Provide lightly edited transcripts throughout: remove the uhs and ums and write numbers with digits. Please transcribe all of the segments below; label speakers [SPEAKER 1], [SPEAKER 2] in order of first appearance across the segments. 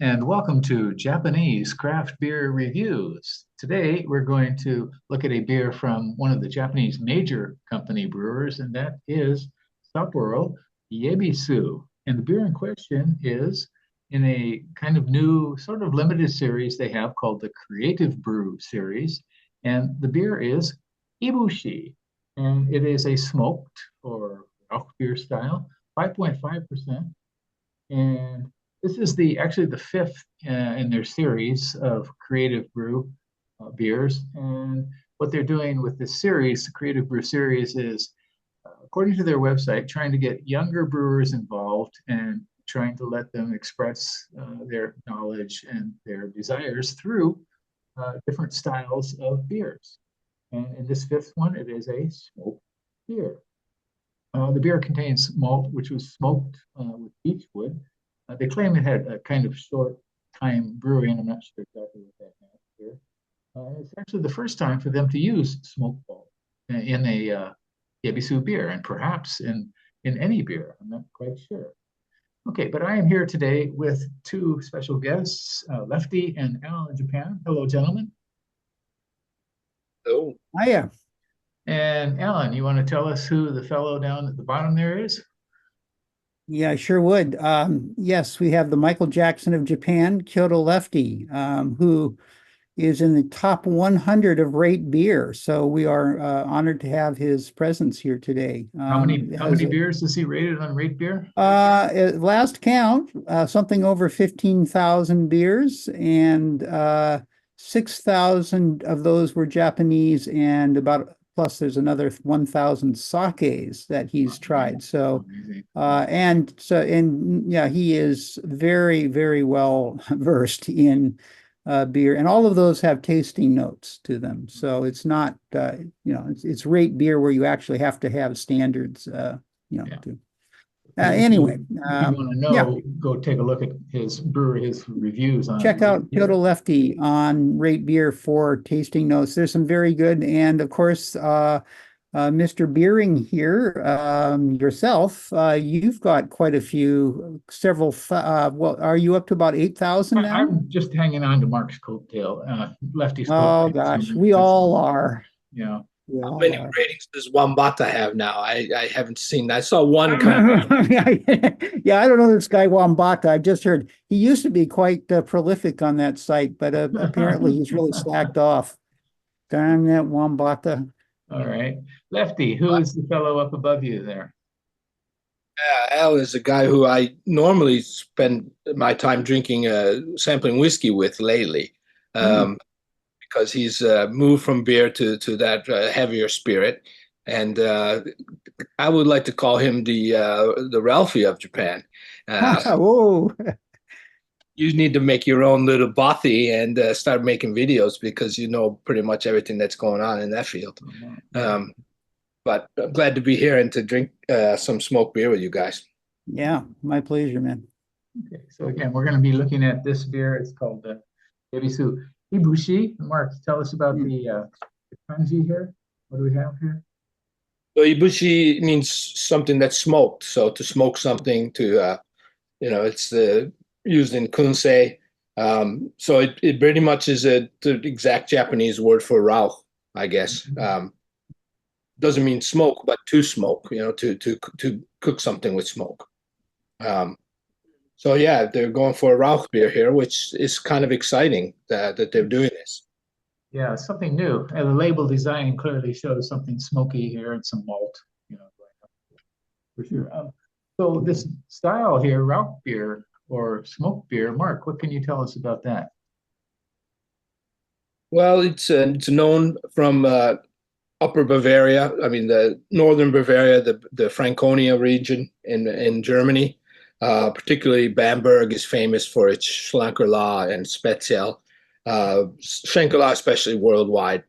[SPEAKER 1] and welcome to Japanese Craft Beer Reviews. Today, we're going to look at a beer from one of the Japanese major company brewers, and that is Sapporo Yebisu. And the beer in question is in a kind of new, sort of limited series they have called the Creative Brew series. And the beer is Ibushi, and it is a smoked or Rauch beer style, 5.5%. And this is actually the fifth in their series of Creative Brew beers. And what they're doing with this series, the Creative Brew series, is according to their website, trying to get younger brewers involved and trying to let them express their knowledge and their desires through different styles of beers. And in this fifth one, it is a smoked beer. The beer contains malt, which was smoked with beech wood. They claim it had a kind of short time brewing. I'm not sure exactly what that meant here. It's actually the first time for them to use smoked malt in a Yebisu beer, and perhaps in any beer. I'm not quite sure. Okay, but I am here today with two special guests, Lefty and Al in Japan. Hello, gentlemen.
[SPEAKER 2] Hello.
[SPEAKER 3] Hiya.
[SPEAKER 1] And Alan, you want to tell us who the fellow down at the bottom there is?
[SPEAKER 3] Yeah, I sure would. Yes, we have the Michael Jackson of Japan, Kyoto Lefty, who is in the top 100 of Rate Beer. So we are honored to have his presence here today.
[SPEAKER 1] How many beers is he rated on Rate Beer?
[SPEAKER 3] At last count, something over 15,000 beers, and 6,000 of those were Japanese, and plus there's another 1,000 sakes that he's tried. So, yeah, he is very, very well versed in beer, and all of those have tasting notes to them. So it's not, it's Rate Beer where you actually have to have standards, anyway,
[SPEAKER 1] if you want to know, go take a look at his reviews on.
[SPEAKER 3] Check out Kyoto Lefty on Rate Beer for tasting notes. There's some very good, and of course, Mr. Beering here, yourself, you've got quite a few, several. Well, are you up to about 8,000 now?
[SPEAKER 1] I'm just hanging on to Mark's coattail, Lefty's
[SPEAKER 3] coattail. Oh gosh, we all are.
[SPEAKER 1] Yeah.
[SPEAKER 2] How many ratings does Wambata have now? I haven't seen. I saw one kind of.
[SPEAKER 3] Yeah, I don't know this guy Wambata. I've just heard he used to be quite prolific on that site, but apparently he's really slacked off. Darn that Wambata.
[SPEAKER 1] All right. Lefty, who is the fellow up above you there?
[SPEAKER 2] Al is a guy who I normally spend my time drinking, sampling whiskey with lately. Because he's moved from beer to that heavier spirit, and I would like to call him the Ralphie of Japan.
[SPEAKER 3] Whoa!
[SPEAKER 2] You need to make your own little bothy and start making videos because you know pretty much everything that's going on in that field. But I'm glad to be here and to drink some smoked beer with you guys.
[SPEAKER 3] Yeah, my pleasure, man.
[SPEAKER 1] Okay, so again, we're going to be looking at this beer. It's called Yebisu Ibushi. Mark, tell us about the kanji here. What do we have here?
[SPEAKER 2] So Ibushi means something that's smoked. So to smoke something, it's used in kunsei. So it pretty much is the exact Japanese word for rauch, I guess. Doesn't mean smoke, but to smoke. To cook something with smoke. So yeah, they're going for a Rauch beer here, which is kind of exciting that they're doing this.
[SPEAKER 1] Yeah, something new. And the label design clearly shows something smoky here and some malt, for sure. So this style here, Rauch beer or smoked beer, Mark, what can you tell us about that?
[SPEAKER 2] Well, it's known from Upper Bavaria. I mean, the northern Bavaria, the Franconia region in Germany. Particularly Bamberg is famous for its Schlenkerla and Spezial. Schlenkerla especially worldwide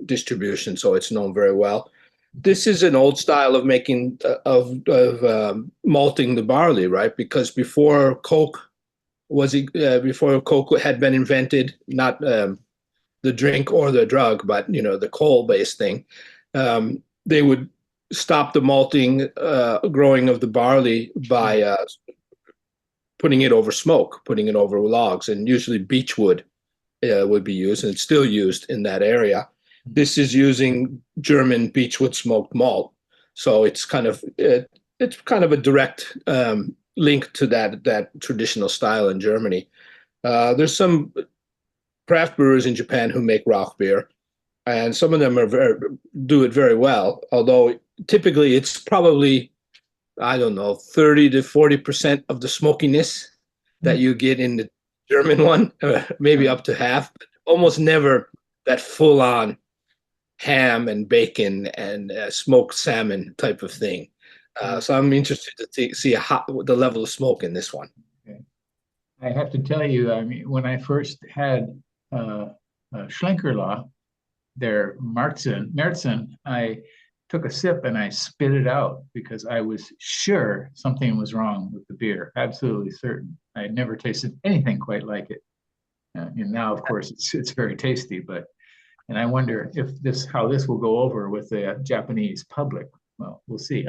[SPEAKER 2] distribution, so it's known very well. This is an old style of making malting the barley, right? Because before Coke had been invented, not the drink or the drug, but the coal-based thing, they would stop the malting growing of the barley by putting it over smoke, putting it over logs, and usually beechwood would be used, and it's still used in that area. This is using German beechwood smoked malt, so it's kind of a direct link to that traditional style in Germany. There's some craft brewers in Japan who make Rauch beer, and some of them do it very well. Although typically it's probably, I don't know, 30 to 40% of the smokiness that you get in the German one, maybe up to half, but almost never that full-on ham and bacon and smoked salmon type of thing. So I'm interested to see the level of smoke in this one.
[SPEAKER 1] Okay. I have to tell you, I mean, when I first had Schlenkerla, their Märzen, I took a sip and I spit it out because I was sure something was wrong with the beer. Absolutely certain. I had never tasted anything quite like it. And now, of course, it's very tasty. And I wonder if how this will go over with the Japanese public. Well, we'll see.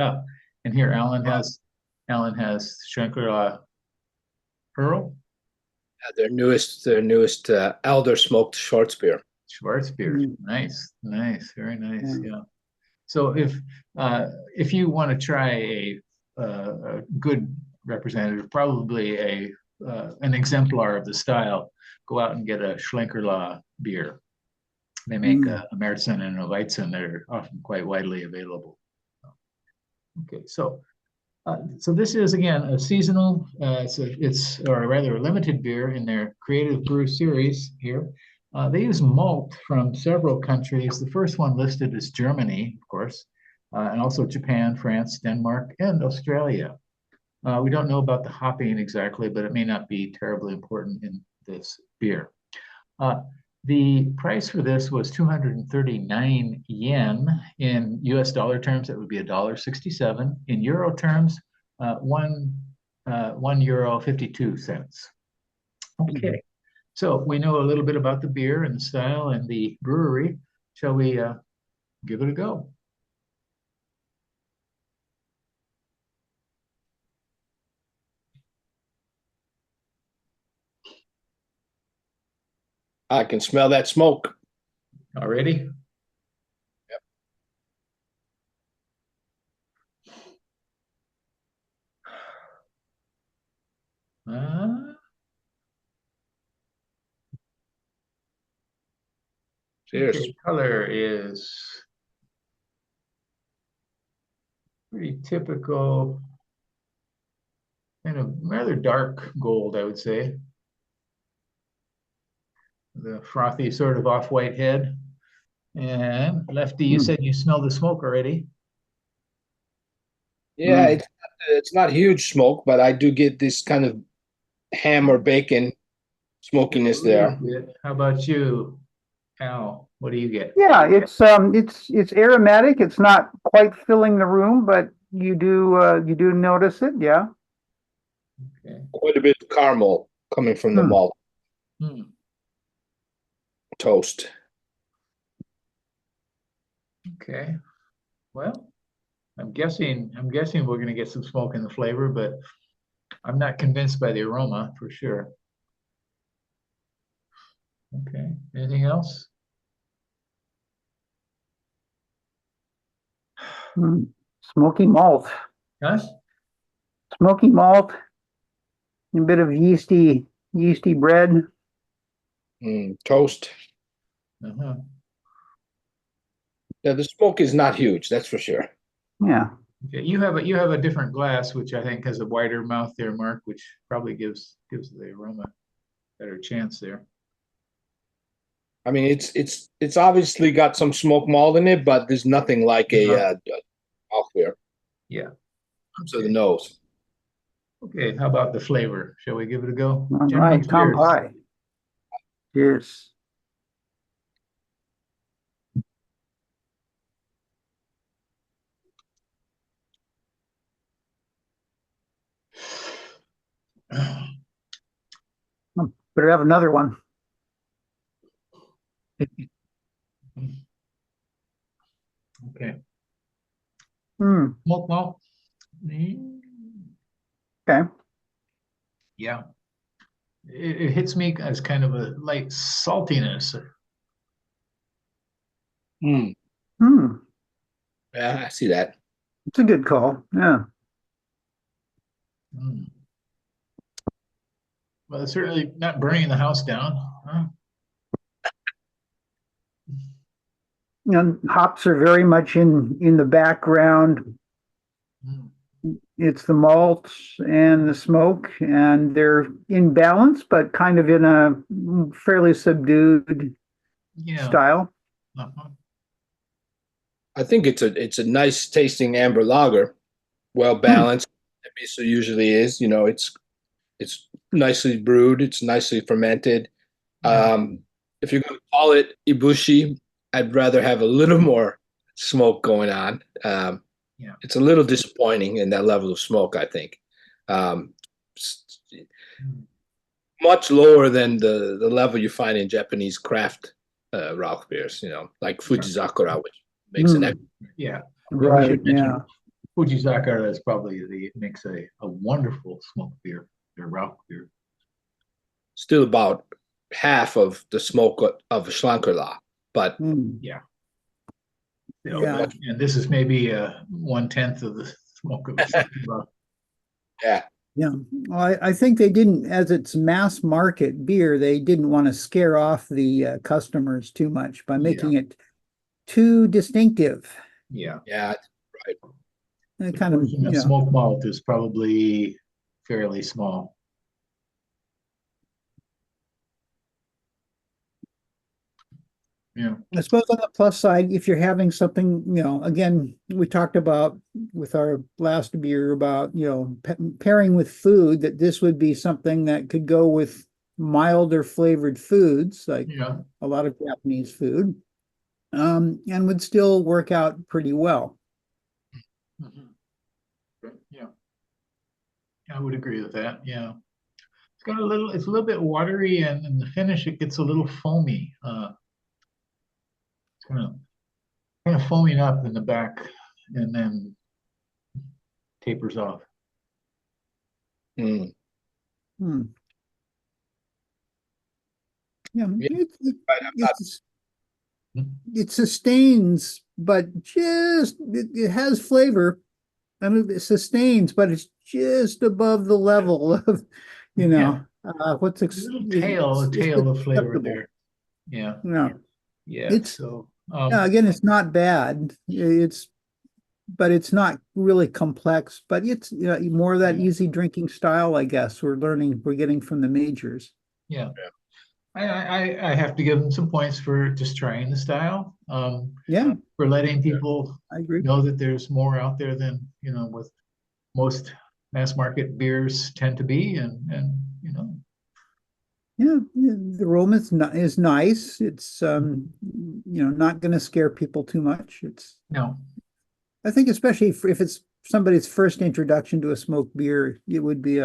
[SPEAKER 1] And here Alan has Schlenkerla Pearl.
[SPEAKER 2] Their newest elder smoked Schwarzbier.
[SPEAKER 1] Schwarzbier, nice, very nice. Yeah. So if you want to try a good representative, probably an exemplar of the style, go out and get a Schlenkerla beer. They make a Märzen and a Weizen that are often quite widely available. Okay, so this is again a seasonal, or rather a limited beer in their Creative Brew series here. They use malt from several countries. The first one listed is Germany, of course, and also Japan, France, Denmark, and Australia. We don't know about the hopping exactly, but it may not be terribly important in this beer. The price for this was 239 yen. In US dollar terms, that would be $1.67. In euro terms, €1.52. Okay. So we know a little bit about the beer and the style and the brewery. Shall we give it a go?
[SPEAKER 2] I can smell that smoke.
[SPEAKER 1] Already?
[SPEAKER 2] Yep. Cheers.
[SPEAKER 1] The color is pretty typical, kind of rather dark gold, I would say. The frothy sort of off-white head. And Lefty, you said you smell the smoke already.
[SPEAKER 2] Yeah, it's not huge smoke, but I do get this kind of ham or bacon smokiness there.
[SPEAKER 1] How about you, Al? What do you get?
[SPEAKER 3] Yeah, it's aromatic. It's not quite filling the room, but you do notice it. Yeah.
[SPEAKER 2] Okay. Quite a bit of caramel coming from the malt. Toast.
[SPEAKER 1] Okay. Well, I'm guessing we're going to get some smoke in the flavor, but I'm not convinced by the aroma for sure. Okay. Anything else?
[SPEAKER 3] Smoky malt.
[SPEAKER 1] Huh?
[SPEAKER 3] Smoky malt. A bit of yeasty bread.
[SPEAKER 2] Toast.
[SPEAKER 1] Uh-huh.
[SPEAKER 2] Yeah, the smoke is not huge, that's for sure.
[SPEAKER 3] Yeah.
[SPEAKER 1] Okay. You have a different glass, which I think has a wider mouth there, Mark, which probably gives the aroma better chance there.
[SPEAKER 2] I mean, it's obviously got some smoked malt in it, but there's nothing like a malt beer.
[SPEAKER 1] Yeah.
[SPEAKER 2] So the nose.
[SPEAKER 1] Okay. How about the flavor? Shall we give it a go?
[SPEAKER 3] All right. Kampai. Cheers. Better have another one.
[SPEAKER 1] Okay.
[SPEAKER 3] Smoke
[SPEAKER 1] malt.
[SPEAKER 3] Okay.
[SPEAKER 1] Yeah. It hits me as kind of a light saltiness.
[SPEAKER 2] Mm.
[SPEAKER 3] Hmm.
[SPEAKER 2] Yeah, I see that.
[SPEAKER 3] It's a good call. Yeah.
[SPEAKER 1] Mm. Well, it's certainly not burning the house down. Huh?
[SPEAKER 3] And hops are very much in the background.
[SPEAKER 1] Mm.
[SPEAKER 3] It's the malts and the smoke, and they're in balance, but kind of in a fairly subdued
[SPEAKER 1] Yeah.
[SPEAKER 3] style.
[SPEAKER 1] Uh-huh.
[SPEAKER 2] I think it's a nice tasting amber lager, well balanced. Yebisu usually is. You know, it's nicely brewed. It's nicely fermented.
[SPEAKER 1] Yeah.
[SPEAKER 2] If you're going to call it Ibushi, I'd rather have a little more smoke going on.
[SPEAKER 1] Yeah.
[SPEAKER 2] It's a little disappointing in that level of smoke, I think.
[SPEAKER 1] Mm.
[SPEAKER 2] Much lower than the level you find in Japanese craft Rauch beers, you know, like Fujizakura, which makes an
[SPEAKER 3] Mm.
[SPEAKER 1] Yeah. We
[SPEAKER 3] Right.
[SPEAKER 1] should mention
[SPEAKER 3] Yeah.
[SPEAKER 1] Fujizakura is probably makes a wonderful smoked beer, their Rauch beer.
[SPEAKER 2] still about half of the smoke of a Schlankerla, but
[SPEAKER 3] Mm.
[SPEAKER 1] Yeah.
[SPEAKER 3] Yeah.
[SPEAKER 1] And this is maybe 1/10 of the smoke of a Schlankerla.
[SPEAKER 2] yeah,
[SPEAKER 3] Yeah. Well, I think they didn't, as it's mass market beer, they didn't want to scare off the customers too much by making it too distinctive.
[SPEAKER 1] Yeah.
[SPEAKER 2] yeah, right.
[SPEAKER 3] And
[SPEAKER 1] The
[SPEAKER 3] kind of,
[SPEAKER 1] portion of smoked malt is probably fairly small. Yeah.
[SPEAKER 3] I suppose on the plus side, if you're having something, again, we talked about with our last beer about, pairing with food, that this would be something that could go with milder flavored foods, like
[SPEAKER 1] Yeah.
[SPEAKER 3] a lot of Japanese food, and would still work out pretty well.
[SPEAKER 1] Mhm. Yeah. I would agree with that. Yeah. It's a little bit watery, and in the finish it gets a little foamy. It's kind of foaming up in the back and then tapers off.
[SPEAKER 2] Mm.
[SPEAKER 3] Hmm. Yeah,
[SPEAKER 2] Yeah, right.
[SPEAKER 3] it sustains, but it has flavor. I mean, it sustains, but it's just above the level of,
[SPEAKER 1] Yeah.
[SPEAKER 3] what's
[SPEAKER 1] A little tail, a
[SPEAKER 3] just
[SPEAKER 1] tail of flavor
[SPEAKER 3] acceptable.
[SPEAKER 1] there. Yeah.
[SPEAKER 3] Yeah,
[SPEAKER 1] Yeah.
[SPEAKER 3] it's
[SPEAKER 1] So
[SPEAKER 3] again, it's not bad. But it's not really complex. But it's more of that
[SPEAKER 1] Yeah.
[SPEAKER 3] easy drinking style, I guess. We're getting from the majors.
[SPEAKER 1] yeah. I have to give them some points for just trying the style.
[SPEAKER 3] Yeah,
[SPEAKER 1] For letting people
[SPEAKER 3] I agree.
[SPEAKER 1] know that there's more out there than, what most mass market beers tend to be, and
[SPEAKER 3] Yeah, the aroma is nice. It's not going to scare people too much.
[SPEAKER 1] no.
[SPEAKER 3] I think especially if it's somebody's first introduction to a smoked beer, it would be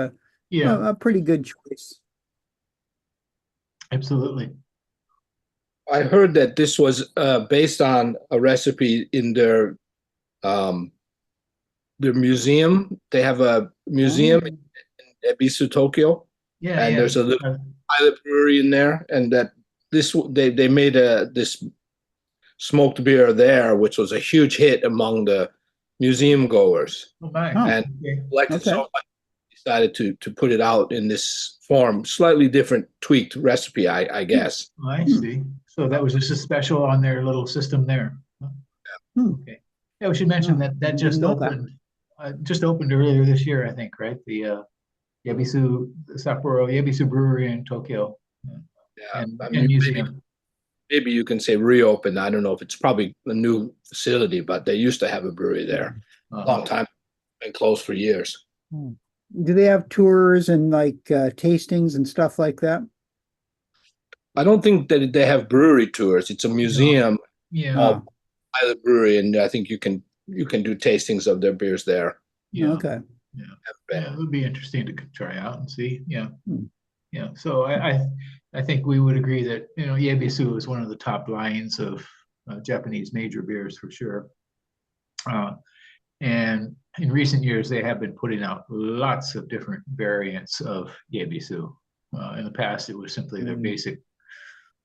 [SPEAKER 1] Yeah,
[SPEAKER 3] a pretty good choice.
[SPEAKER 1] absolutely.
[SPEAKER 2] I heard that this was based on a recipe in their museum. They have a museum
[SPEAKER 3] Oh,
[SPEAKER 2] in Yebisu, Tokyo,
[SPEAKER 1] Yeah,
[SPEAKER 2] and
[SPEAKER 1] yeah.
[SPEAKER 2] there's a little pilot brewery in there, and that they made this smoked beer there, which was a huge hit among the museum goers,
[SPEAKER 1] Oh my.
[SPEAKER 3] oh,
[SPEAKER 2] and
[SPEAKER 1] Okay.
[SPEAKER 2] liked it so
[SPEAKER 3] okay.
[SPEAKER 2] much decided to put it out in this form, slightly different, tweaked recipe, I guess.
[SPEAKER 1] Oh, I
[SPEAKER 3] Hmm.
[SPEAKER 1] see. So that was just a special on their little system there.
[SPEAKER 3] Hmm.
[SPEAKER 1] Okay. Yeah, we should mention
[SPEAKER 3] Oh,
[SPEAKER 1] that
[SPEAKER 3] didn't know that.
[SPEAKER 1] just opened earlier this year, I think, right? The Sapporo Yebisu Brewery in Tokyo,
[SPEAKER 2] Yeah, I
[SPEAKER 1] and
[SPEAKER 2] mean,
[SPEAKER 1] museum.
[SPEAKER 2] maybe you can say reopened. I don't know if it's probably a new facility, but they used to have a brewery there a long time, been closed for years.
[SPEAKER 3] Hmm. Do they have tours and like tastings and stuff like that?
[SPEAKER 2] I don't think that they have brewery tours. It's a museum,
[SPEAKER 1] Yeah,
[SPEAKER 2] pilot brewery, and I think you can do tastings of their beers there.
[SPEAKER 1] yeah,
[SPEAKER 3] Okay.
[SPEAKER 1] yeah. It would be interesting to try out and see. Yeah,
[SPEAKER 3] Hmm.
[SPEAKER 1] yeah. So I think we would agree that Yebisu is one of the top lines of Japanese major beers for sure. And in recent years, they have been putting out lots of different variants of Yebisu. In the past, it was simply their basic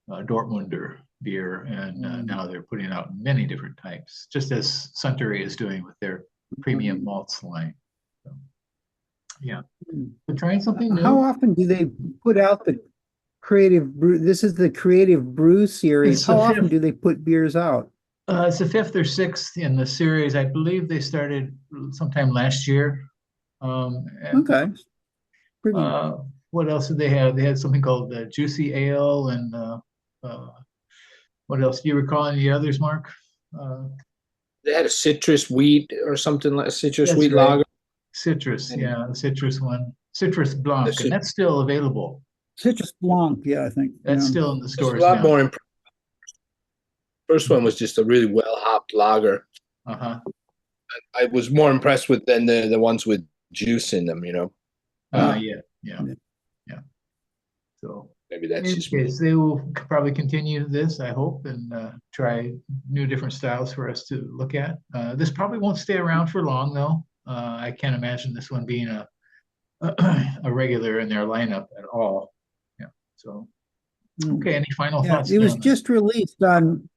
[SPEAKER 1] Dortmunder beer, and now they're putting out many different types, just as Suntory is doing with their premium malts line. So, yeah, we're trying something new.
[SPEAKER 3] How often do they put out the Creative Brew? This is the Creative Brew series. How often do they put beers out?
[SPEAKER 1] It's the 5th or 6th in the series. I believe they started sometime last year.
[SPEAKER 3] Okay.
[SPEAKER 1] What else did they have? They had something called the Juicy Ale, and what else? Do you recall any others, Mark?
[SPEAKER 2] They had a citrus wheat or something like a citrus wheat
[SPEAKER 1] right.
[SPEAKER 2] lager.
[SPEAKER 1] Citrus, yeah, the citrus one. Citrus Blanc, and that's still available.
[SPEAKER 3] Citrus Blanc, yeah, I think.
[SPEAKER 1] That's still in the stores
[SPEAKER 2] It's a lot
[SPEAKER 1] now.
[SPEAKER 2] more impressive. First one was just a really well-hopped lager. I was more impressed with than the ones with juice in them, you know.
[SPEAKER 1] Yeah. So
[SPEAKER 2] maybe that's just
[SPEAKER 1] case, they will probably continue this, I hope, and try new different styles for us to look at. This probably won't stay around for long, though. I can't imagine this one being a regular in their lineup at all. Yeah. So, okay. Any final thoughts?
[SPEAKER 3] It was just released on.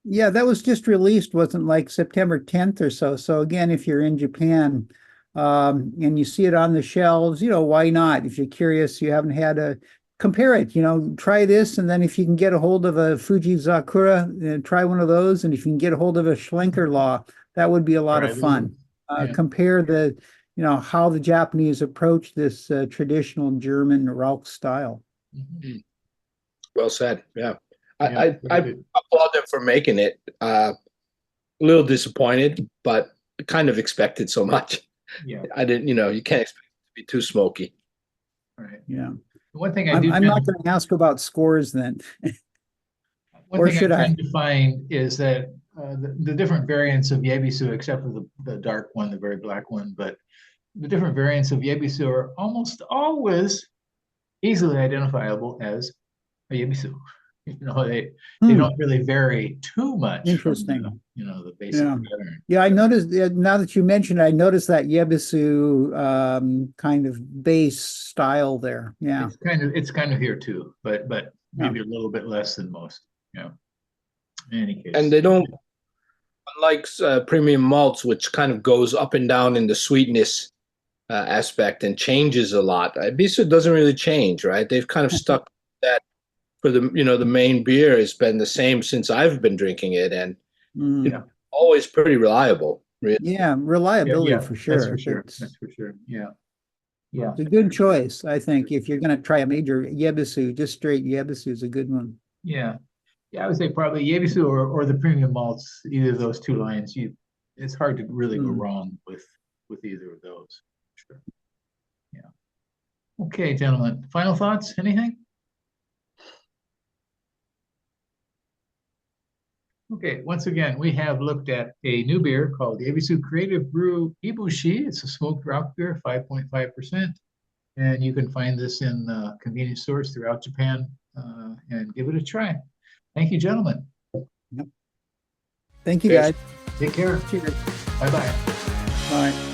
[SPEAKER 3] Yeah, that was just released. Wasn't like September 10th or so. So again, if you're in Japan, and you see it on the shelves, you know, why not? If you're curious, you haven't had a compare it, you know, try this, and then if you can get a hold of a Fuji Zakura, try one of those, and if you can get a hold of a Schlenker Law, that would be a lot of fun. Compare the, you know, how the Japanese approach this traditional German Rauch style.
[SPEAKER 2] Well said. Yeah, I applaud them for making it. A little disappointed, but kind of expected so much.
[SPEAKER 1] Yeah,
[SPEAKER 2] I didn't. You know, you can't expect it to be too smoky.
[SPEAKER 1] Right.
[SPEAKER 3] Yeah.
[SPEAKER 1] One thing
[SPEAKER 3] I'm not going to ask about scores then.
[SPEAKER 1] One thing I tend to find is that the different variants of Yebisu, except for the dark one, the very black one, but the different variants of Yebisu are almost always easily identifiable as a Yebisu. You know, they don't really vary too much.
[SPEAKER 3] Interesting.
[SPEAKER 1] From the basic pattern.
[SPEAKER 3] Yeah, I noticed. Now that you mentioned, I noticed that Yebisu kind of base style there. Yeah,
[SPEAKER 1] it's kind of here too, but maybe a little bit less than most. Yeah. In any case,
[SPEAKER 2] and they don't, unlike premium malts, which kind of goes up and down in the sweetness aspect and changes a lot. Yebisu doesn't really change, right? They've kind of stuck that. For the the main beer has been the same since I've been drinking it, and always pretty reliable. Really.
[SPEAKER 3] Yeah, reliability for sure.
[SPEAKER 1] That's for sure. That's for sure. Yeah,
[SPEAKER 3] it's a good choice, I think. If you're going to try a major Yebisu, just straight Yebisu is a good one.
[SPEAKER 1] Yeah, I would say probably Yebisu or the premium malts. Either of those two lines, it's hard to really go wrong with either of those. Sure. Yeah. Okay, gentlemen. Final thoughts? Anything? Okay, once again, we have looked at a new beer called Yebisu Creative Brew Ibushi. It's a smoked rock beer, 5.5%. And you can find this in convenience stores throughout Japan, and give it a try. Thank you, gentlemen.
[SPEAKER 3] Thank you, guys.
[SPEAKER 1] Take care.
[SPEAKER 3] Cheers.
[SPEAKER 1] Bye-bye.
[SPEAKER 3] Bye.